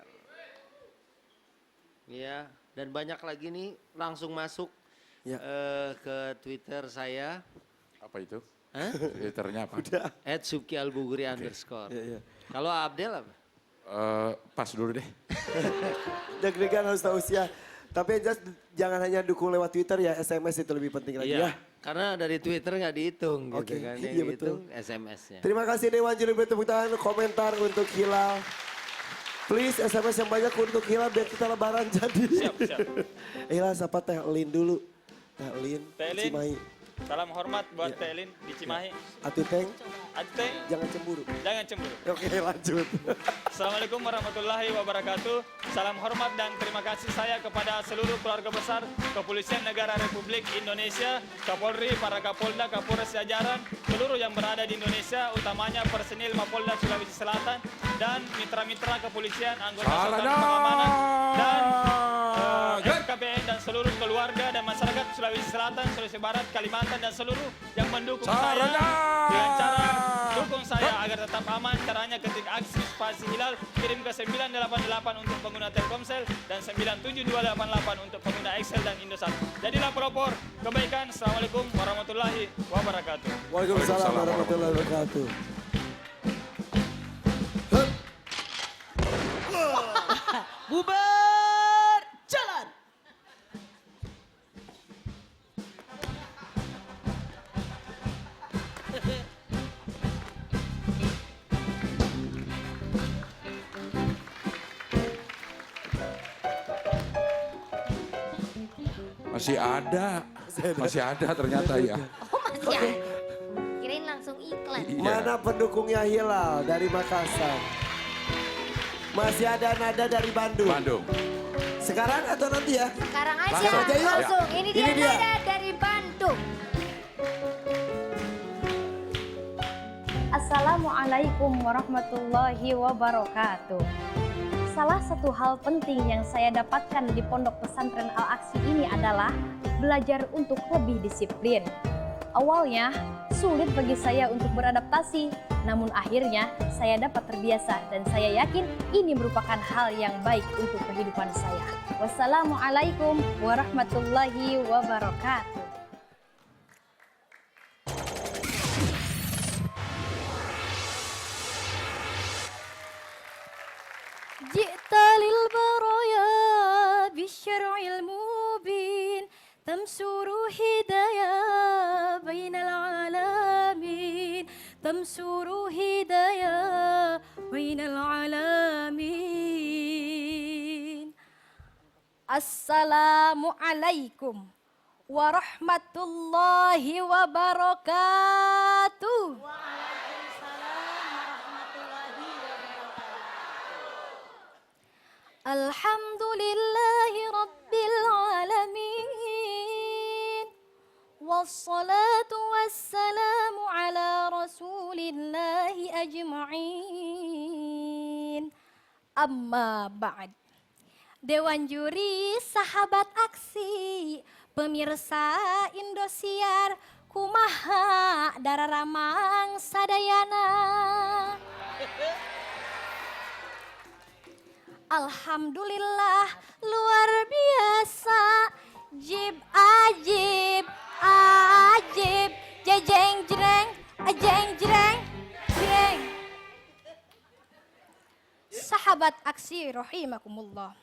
Ya, dan banyak lagi nih langsung masuk Ya. ke Twitter saya. Apa itu? Hah? Twitternya apa? @subki_albuguri_. Iya, iya. Kalau Abdel apa? Pas dulu deh. Deg-degan harus tahu usia. Tapi just jangan hanya dukung lewat Twitter ya, SMS itu lebih penting lagi ya. Karena dari Twitter nggak dihitung Oke, gitu kan. Yang iya dihitung betul. SMS-nya. Terima kasih Dewan Juri, beri tepuk tangan, komentar untuk Hilal. Please SMS yang banyak untuk Hilal biar kita lebaran jadi. Siap, siap. Hilal siapa Teh Lin dulu. Teh Lin, Teh Lin. Cimahi. Salam hormat buat Teh Lin di Cimahi. Atu Teng, Ate, jangan cemburu. jangan cemburu. Oke lanjut. Assalamualaikum warahmatullahi wabarakatuh. Salam hormat dan terima kasih saya kepada seluruh keluarga besar Kepolisian Negara Republik Indonesia, Kapolri, para Kapolda, Kapolres jajaran, seluruh yang berada di Indonesia, utamanya personil Mapolda Sulawesi Selatan dan mitra-mitra kepolisian, anggota satuan pengamanan dan FKBN dan seluruh keluarga dan masyarakat Sulawesi Selatan, Sulawesi Barat, Kalimantan dan seluruh yang mendukung saya dengan cara dukung saya agar tetap aman. Caranya ketik aksi spasi hilal kirim ke 988 untuk pengguna Telkomsel dan 97288 untuk pengguna Excel dan Indosat. Jadilah pelopor kebaikan. Assalamualaikum warahmatullahi wabarakatuh. Waalaikumsalam warahmatullahi wabarakatuh. Bubar jalan. Masih ada. Masih ada ternyata ya. Oh masih ada. Kirain langsung iklan. Iya. Mana pendukungnya Hilal dari Makassar? Masih ada nada dari Bandung. Bandung. Sekarang atau nanti ya? Sekarang aja Langsung aja yuk. langsung. Ini dia, Ini dia. nada dari Bandung. Assalamualaikum warahmatullahi wabarakatuh. Salah satu hal penting yang saya dapatkan di Pondok Pesantren Al-Aqsi ini adalah belajar untuk lebih disiplin. Awalnya sulit bagi saya untuk beradaptasi, namun akhirnya saya dapat terbiasa dan saya yakin ini merupakan hal yang baik untuk kehidupan saya. Wassalamualaikum warahmatullahi wabarakatuh. جئت للبرايا بالشرع المبين تمسور هدايا بين العالمين تمسور هدايا بين العالمين السلام عليكم ورحمة الله وبركاته. Alhamdulillahi Rabbil Alamin. Wassalatu wassalamu ala rasulillahi ajma'in. Amma ba'd. Dewan juri, sahabat aksi, pemirsa Indosiar, kumaha dararamang sadayana. Alhamdulillah luar biasa, jib ajib ajib, jejeng jreng ajeng jreng jreng. Sahabat aksi rahimakumullah,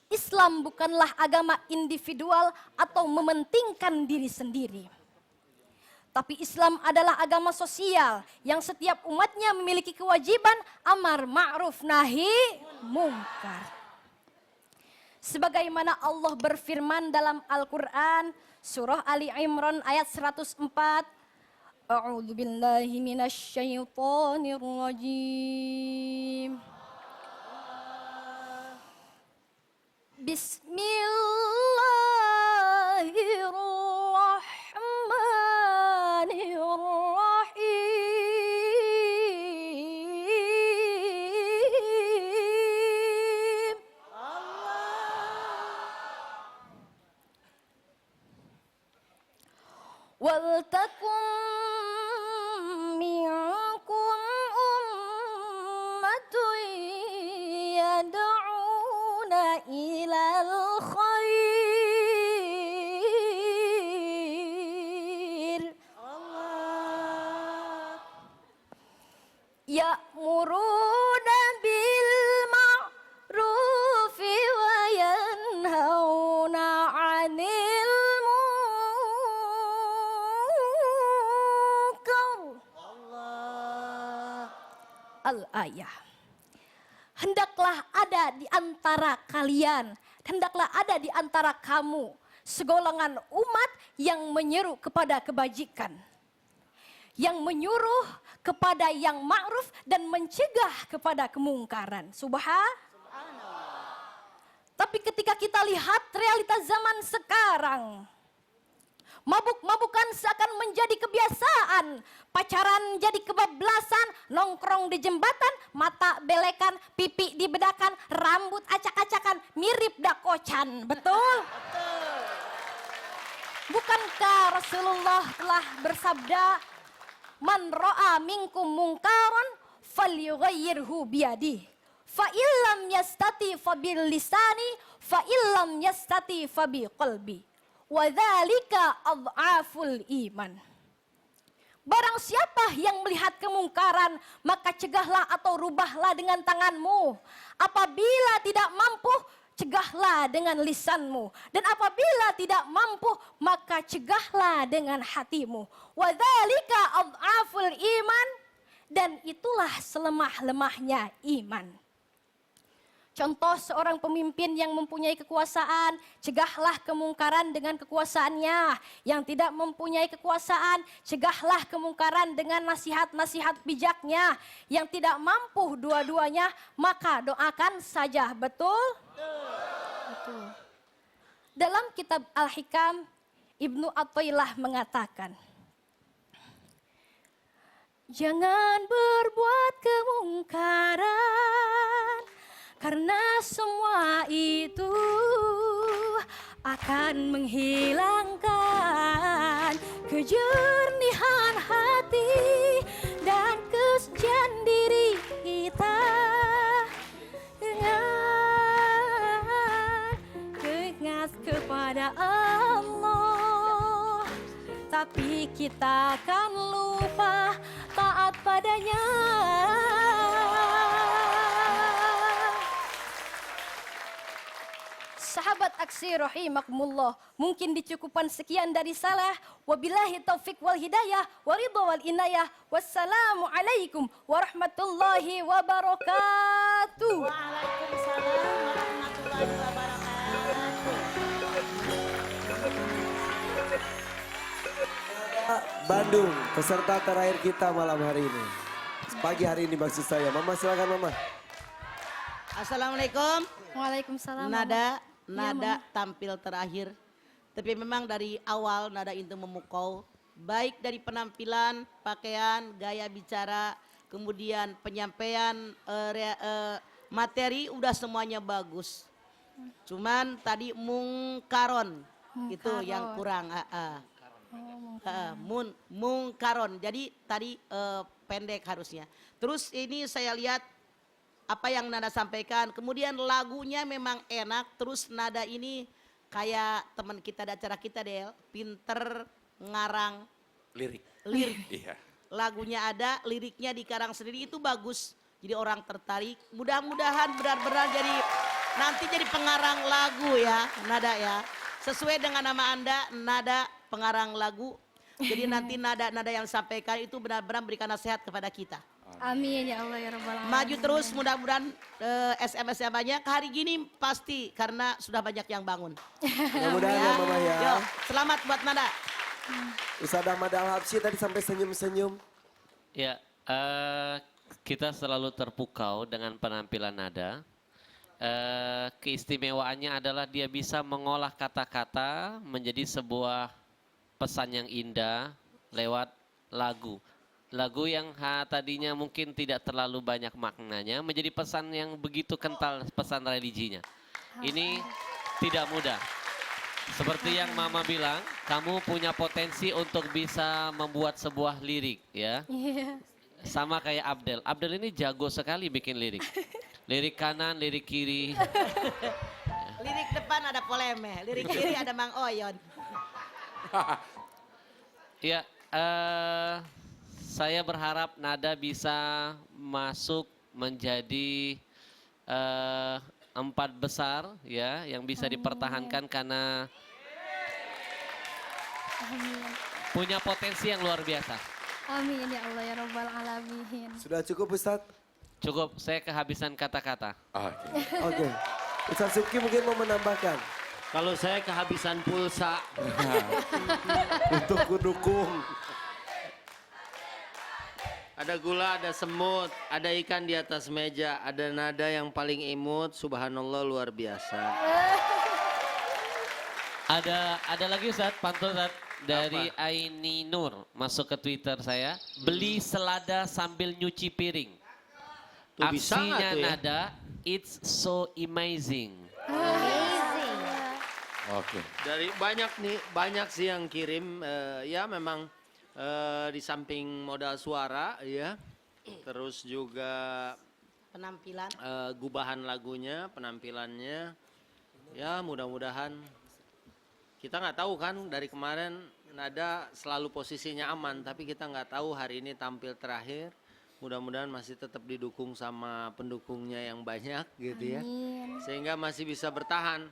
Islam bukanlah agama individual atau mementingkan diri sendiri. Tapi Islam adalah agama sosial yang setiap umatnya memiliki kewajiban amar ma'ruf nahi mungkar. Sebagaimana Allah berfirman dalam Al-Quran, surah Ali Imran ayat 104. A'udzu billahi minasy syaithanir rajim. Bismillahirrahmanirrahim. Waltakum minkum ummatun yad'una ilal khair. Ya'muruna bil ma'rufi wa yanhauna 'anil munkar. Al-ayah. Hendaklah ada di antara kalian, hendaklah ada di antara kamu segolongan umat yang menyeru kepada kebajikan, yang menyuruh kepada yang ma'ruf dan mencegah kepada kemungkaran. Tapi ketika kita lihat realitas zaman sekarang, mabuk-mabukan seakan menjadi kebiasaan, pacaran jadi kebablasan, nongkrong di jembatan, mata belekan, pipi dibedakan, rambut acak-acakan, mirip dakocan. Betul? Bukankah Rasulullah telah bersabda, man ra'a minkum mungkaran falyughayyirhu biyadihi, fa illam yastati fa bil lisani, fa illam yastati fa bi qalbi. Wadzalika adhaful iman. Barang siapa yang melihat kemungkaran, maka cegahlah atau rubahlah dengan tanganmu. Apabila tidak mampu, cegahlah dengan lisanmu. Dan apabila tidak mampu, maka cegahlah dengan hatimu. Wadzalika adhaful iman. Dan itulah selemah-lemahnya iman. Contoh seorang pemimpin yang mempunyai kekuasaan, cegahlah kemungkaran dengan kekuasaannya. Yang tidak mempunyai kekuasaan, cegahlah kemungkaran dengan nasihat-nasihat bijaknya. Yang tidak mampu dua-duanya, maka doakan saja. Betul? Betul. Dalam kitab Al-Hikam, Ibnu Athaillah mengatakan, jangan berbuat kemungkaran, karena semua itu akan menghilangkan kejernihan hati dan kesucian diri kita dengan ingat kepada Allah. Tapi kita akan lupa taat padanya. Sahabat aksi rahimakumullah, mungkin dicukupkan sekian dari saya. Wabillahi taufik wal hidayah, waridha wal inayah. Wassalamualaikum warahmatullahi wabarakatuh. Waalaikumsalam warahmatullahi wabarakatuh. Bandung, peserta terakhir kita malam hari ini. Pagi hari ini maksud saya. Mama silakan Mama. Assalamualaikum. Waalaikumsalam. Nada Mama. tampil terakhir. Tapi memang dari awal Nada itu memukau. Baik dari penampilan, pakaian, gaya bicara, kemudian penyampaian materi udah semuanya bagus. Cuman tadi mungkaron itu yang kurang. Mungkaron. Jadi tadi pendek harusnya. Terus ini saya lihat apa yang Nada sampaikan. Kemudian lagunya memang enak. Terus Nada ini kayak teman kita di acara kita Del, pinter ngarang Lirik. Iya. Lagunya ada, liriknya dikarang sendiri, itu bagus. Jadi orang tertarik. Mudah-mudahan benar-benar nanti jadi pengarang lagu ya, Nada ya. Sesuai dengan nama Anda, Nada pengarang lagu. Jadi nanti nada-nada yang disampaikan itu benar-benar memberikan nasihat kepada kita. Amin ya Allah ya Rabbal Alamin. Maju terus, mudah-mudahan SMS-nya banyak. Hari gini pasti karena sudah banyak yang bangun. Mudah-mudahan ya Mama ya. Yo, selamat buat Nada. Ustaz Ahmad Al-Habsyi tadi sampai senyum-senyum. Ya, kita selalu terpukau dengan penampilan Nada. Keistimewaannya adalah dia bisa mengolah kata-kata menjadi sebuah pesan yang indah lewat lagu. Lagu yang tadinya mungkin tidak terlalu banyak maknanya menjadi pesan yang begitu kental, pesan religinya. Ini tidak mudah. Seperti yang Mama bilang, kamu punya potensi untuk bisa membuat sebuah lirik ya. Sama kayak Abdel. Abdel ini jago sekali bikin lirik. Lirik kanan, lirik kiri. Lirik depan ada Poleme, lirik kiri ada Mang Oyon. Ya, saya berharap Nada bisa masuk menjadi 4 besar ya, yang bisa dipertahankan karena punya potensi yang luar biasa. Amin ya Allah ya Rabbal Alamin. Sudah cukup Ustaz? Cukup, saya kehabisan kata-kata. Oke. Ustaz Subki mungkin mau menambahkan. Kalau saya kehabisan pulsa. Untuk kudukung. Ada gula, ada semut, ada ikan di atas meja, ada nada yang paling imut, subhanallah luar biasa. Ada lagi Ustaz, pantun Ustaz. Dari Aini Nur, masuk ke Twitter saya. Beli selada sambil nyuci piring. Tuh, bisa nggak Aksinya tuh ya? Nada, it's so amazing. Oke. Dari banyak sih yang kirim, ya memang di samping modal suara ya, terus juga penampilan, gubahan lagunya, penampilannya, ya mudah-mudahan. Kita nggak tahu kan dari kemarin Nada selalu posisinya aman, tapi kita nggak tahu hari ini tampil terakhir. Mudah-mudahan masih tetap didukung sama pendukungnya yang banyak gitu ya. Sehingga masih bisa bertahan.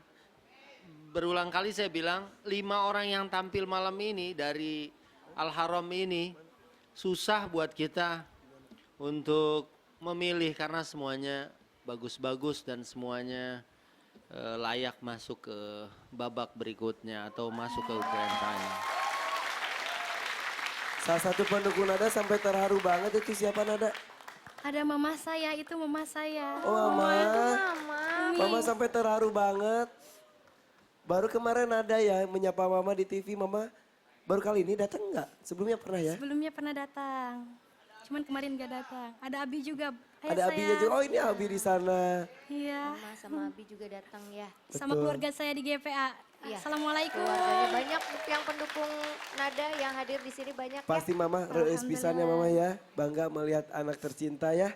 Berulang kali saya bilang 5 orang yang tampil malam ini dari Al-Haram ini susah buat kita untuk memilih karena semuanya bagus-bagus dan semuanya layak masuk ke babak berikutnya atau masuk ke grand final. Salah satu pendukung Nada sampai terharu banget itu siapa Nada? Ada mama saya, itu mama saya. Oh mama. Mama sampai terharu banget. Baru kemarin Nada ya menyapa mama di TV, mama baru kali ini datang nggak? Sebelumnya pernah ya? Sebelumnya pernah datang, cuman kemarin gak datang. Ada Abi juga. Ada Abinya juga, oh ini Abi di sana. Iya. Mama sama Abi juga datang ya. Sama keluarga saya di GPA. Iya. Assalamualaikum. Keluarganya banyak yang pendukung Nada yang hadir di sini banyak Pasti ya. mama reus pisannya mama ya, bangga melihat anak tercinta ya.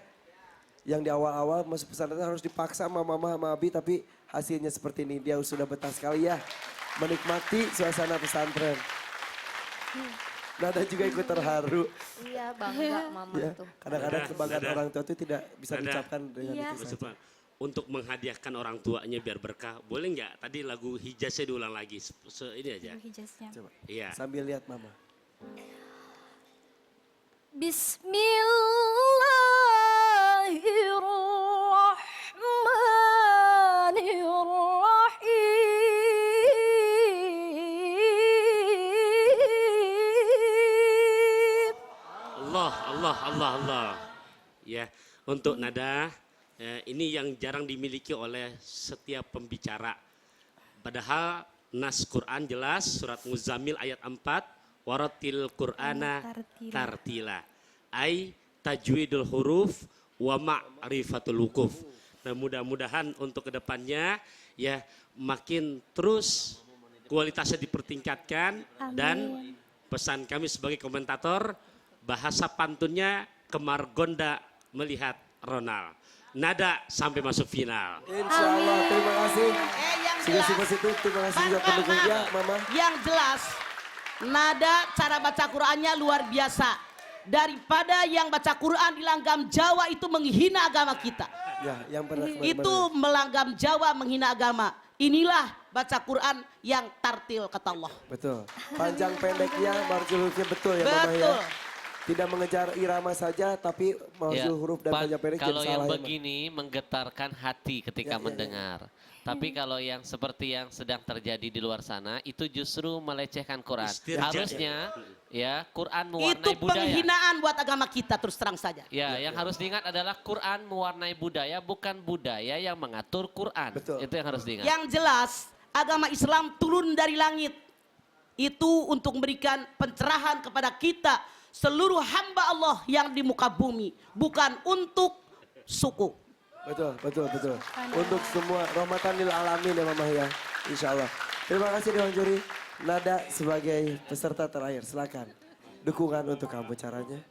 Yang di awal-awal masuk pesantren harus dipaksa sama mama sama Abi, tapi hasilnya seperti ini. Dia sudah betah sekali ya menikmati suasana pesantren. Nada juga ikut terharu. Iya bangga mama Ya, tuh. kadang-kadang kebanggaan Nada. orang tua itu tidak bisa Nada. diucapkan dengan Iya. itu Mas saja. Supran, untuk menghadiahkan orang tuanya biar berkah, boleh nggak tadi lagu Hijaznya diulang lagi, ini aja. Hijaznya. Coba Iya. sambil lihat mama. Bismillahirrahmanirrahim. Allah. Ya, untuk nada ini yang jarang dimiliki oleh setiap pembicara. Padahal nas Quran jelas surat Muzammil ayat 4, waratil Qur'ana tartila. Ai tajwidul huruf wa ma'rifatul wukuf. Nah, mudah-mudahan untuk kedepannya ya makin terus kualitasnya dipertingkatkan. Dan pesan kami sebagai komentator, bahasa pantunnya kemargonda melihat Ronald. Nada sampai masuk final. Insya Allah, terima kasih. Yang Sudah jelas, seperti itu, terima kasih juga pendukungnya mama. yang jelas Nada cara baca Qurannya luar biasa. Daripada yang baca Quran di langgam Jawa itu menghina agama kita. Ya, yang pernah Itu melanggam Jawa menghina agama. Inilah baca Quran yang tartil kata Allah. Betul. Panjang pendeknya, marjul hurufnya betul ya mama ya. Betul. Tidak mengejar irama saja, tapi marjul huruf dan panjang pendek kalau jangan yang salah ya, Ma. begini menggetarkan hati ketika mendengar. Tapi kalau yang seperti yang sedang terjadi di luar sana itu justru melecehkan Quran. Harusnya ya Quran mewarnai Itu budaya. penghinaan buat agama kita terus terang saja. Ya, yang harus diingat adalah Quran mewarnai budaya, bukan budaya yang mengatur Quran. Betul. Itu yang harus diingat. Yang jelas agama Islam turun dari langit. Itu untuk memberikan pencerahan kepada kita seluruh hamba Allah yang di muka bumi. Bukan untuk suku. Betul, betul, betul. Untuk semua rahmatan lil alamin ya mama ya. Insya Allah. Terima kasih Dewan Juri. Nada sebagai peserta terakhir, silakan. Dukungan untuk kamu caranya.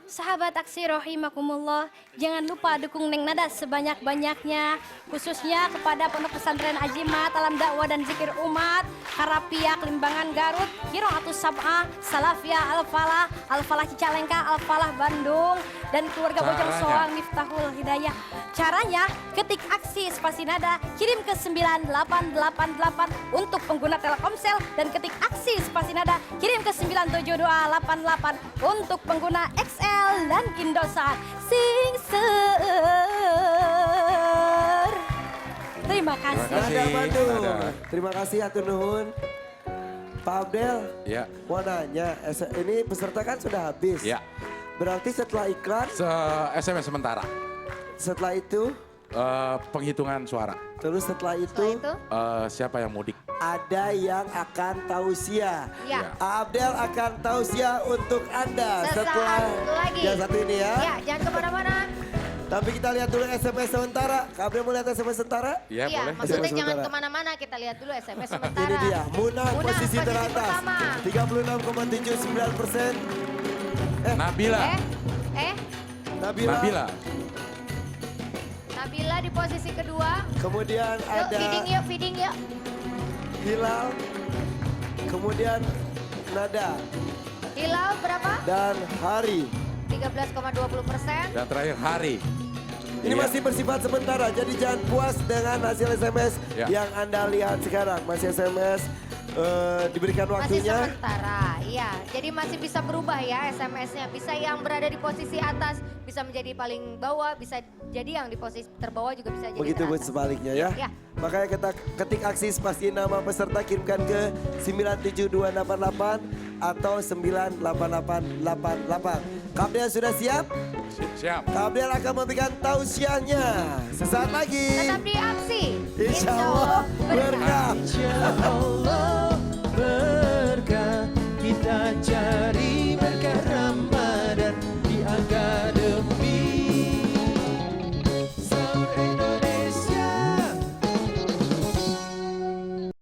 Sahabat aksi rahimakumullah, jangan lupa dukung Neng Nada sebanyak-banyaknya, khususnya kepada Pondok Pesantren Azimat, Alam Dakwah dan Zikir Umat, Harapiah Limbangan Garut, Qiraatus Sab'ah, Salafiyah Al-Falah, Al-Falah Cicalengka, Al-Falah Bandung, dan keluarga Bojong Soang Miftahul Hidayah. Caranya, ketik aksi spasi nada, kirim ke 9888 untuk pengguna Telkomsel, dan ketik aksi spasi nada, kirim ke 97288 untuk pengguna XL dan Indosat. Sing ser. Terima kasih. Nada Bandung. Nada. Terima kasih Atur Nuhun. Pak Abdel, Ya. mau nanya, ini peserta kan sudah habis. Ya. Berarti setelah iklan, SMS sementara. setelah itu, Penghitungan suara. terus setelah itu, Setelah itu Siapa yang mudik? ada yang akan tausiah. Ya. Abdel akan tausiah untuk Anda Sesaat lagi. yang satu ini ya. Ya, jangan kemana-mana. Tapi kita lihat dulu SMS sementara. Kak Abdel mau lihat SMS sementara? Ya, Iya, boleh. maksudnya SMS jangan sementara. kemana-mana, kita lihat dulu SMS sementara. Ini dia, Munah posisi teratas. pertama. 36,79%. Nabila. Nabila. Nabila. Nabila di posisi kedua. Kemudian Yuk, ada feeding yuk. Hilal. Kemudian Nada. Hilal berapa? Dan Hari. 13,20%. Dan terakhir Hari. Ini Iya. masih bersifat sementara, jadi jangan puas dengan hasil SMS Ya. yang Anda lihat sekarang. Masih SMS diberikan Masih waktunya. sementara, iya. Jadi masih bisa berubah ya SMS-nya. Bisa yang berada di posisi atas, bisa menjadi paling bawah, bisa jadi yang di posisi terbawah juga bisa jadi Begitu pun teratas. sebaliknya ya. Ya. Makanya kita ketik aksis pasti nama peserta kirimkan ke 97288 atau 98888. Kabel sudah siap? Siap. Kabel akan memberikan tausiahnya. Sesaat lagi. Tetap di aksi. Insya Allah berkah. Insya Allah